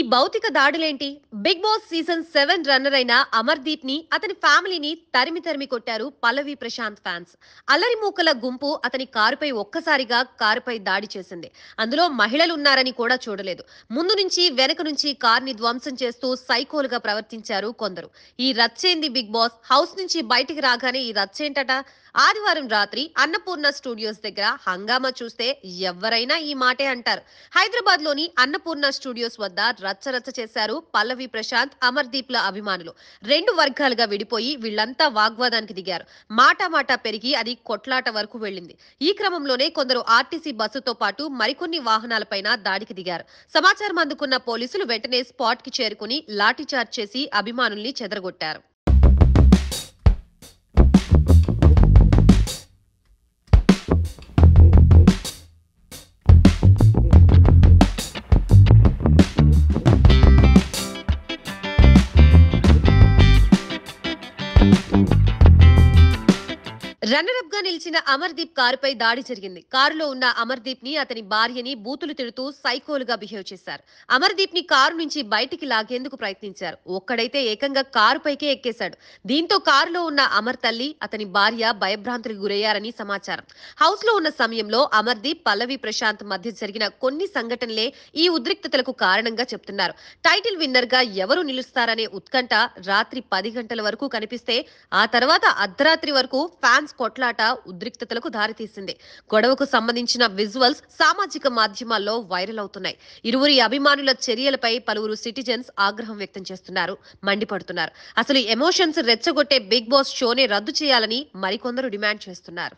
భౌతిక దాడులేంటి? 'Big boss' season 7 runner అయిన అమర్‌దీప్‌ని, అతని ఫ్యామిలీని తరిమి తరిమి కొట్టారు పల్లవి ప్రశాంత్ ఫ్యాన్స్. అల్లరి మూకల గుంపు అతని కారుపై ఒక్కసారిగా కారుపై దాడి చేసింది. అందులో మహిళలున్నారని కూడా చూడలేదు. ముందు నుంచి, వెనక నుంచి కార్‌ని ధ్వంసం చేస్తూ సైకోలుగా ప్రవర్తించారు కొందరు. ఈ రచ్చేంది బిగ్ బాస్? హౌస్ నుంచి బయటికి రాగానే ఈ రచ్చేంటట? ఆదివారం రాత్రి అన్నపూర్ణ స్టూడియోస్ దగ్గర హంగామా చూస్తే ఎవ్వరైనా ఈ మాటే అంటారు. హైదరాబాద్ లోని అన్నపూర్ణ స్టూడియోస్ వద్ద రచ్చరచ్చ చేశారు పల్లవి ప్రశాంత్, అమర్దీప్ల అభిమానులు. రెండు వర్గాలుగా విడిపోయి వీళ్ళంతా వాగ్వాదానికి దిగారు. మాటా పెరిగి అది కొట్లాట వరకు వెళ్ళింది. ఈ క్రమంలోనే కొందరు ఆర్టీసీ బస్సుతో పాటు మరికొన్ని వాహనాలపైన దాడికి దిగారు. సమాచారం అందుకున్న పోలీసులు వెంటనే స్పాట్ కి చేరుకుని లాఠీచార్జ్ చేసి అభిమానుల్ని చెదరగొట్టారు. రన్నర్ అప్ గా నిలిచిన అమర్దీప్ కారుపై దాడి జరిగింది. కారులో ఉన్న అమర్దీప్ ని, అతని భార్యని బూతులు తిడుతూ సైకోలుగా బిహేవ్ చేశారు. అమర్దీప్ ని కారు నుంచి బయటికి లాగేందుకు ప్రయత్నించారు. ఒక్కడైతే ఏకంగా కారుపైకే ఎక్కేశాడు. దీంతో కారులో ఉన్న అమర్ తల్లి, అతని భార్య భయభ్రాంతులకు గురయ్యారని సమాచారం. హౌస్ లో ఉన్న సమయంలో అమర్దీప్, పల్లవి ప్రశాంత్ మధ్య జరిగిన కొన్ని సంఘటనలే ఈ ఉద్రిక్తతలకు కారణంగా చెప్తున్నారు. టైటిల్ విన్నర్ గా ఎవరు నిలుస్తారనే ఉత్కంఠ రాత్రి 10 గంటల వరకు కనిపిస్తే, ఆ తర్వాత అర్ధరాత్రి వరకు ఫ్యాన్స్ కొట్లాట ఉద్రిక్తతలకు దారితీసింది. గొడవకు సంబంధించిన విజువల్స్ సామాజిక మాధ్యమాల్లో వైరల్ అవుతున్నాయి. ఇరువురి అభిమానుల చర్యలపై పలువురు సిటిజన్స్ ఆగ్రహం వ్యక్తం చేస్తున్నారు, మండిపడుతున్నారు. అసలు ఎమోషన్స్ రెచ్చగొట్టే బిగ్ బాస్ షోనే రద్దు చేయాలని మరికొందరు డిమాండ్ చేస్తున్నారు.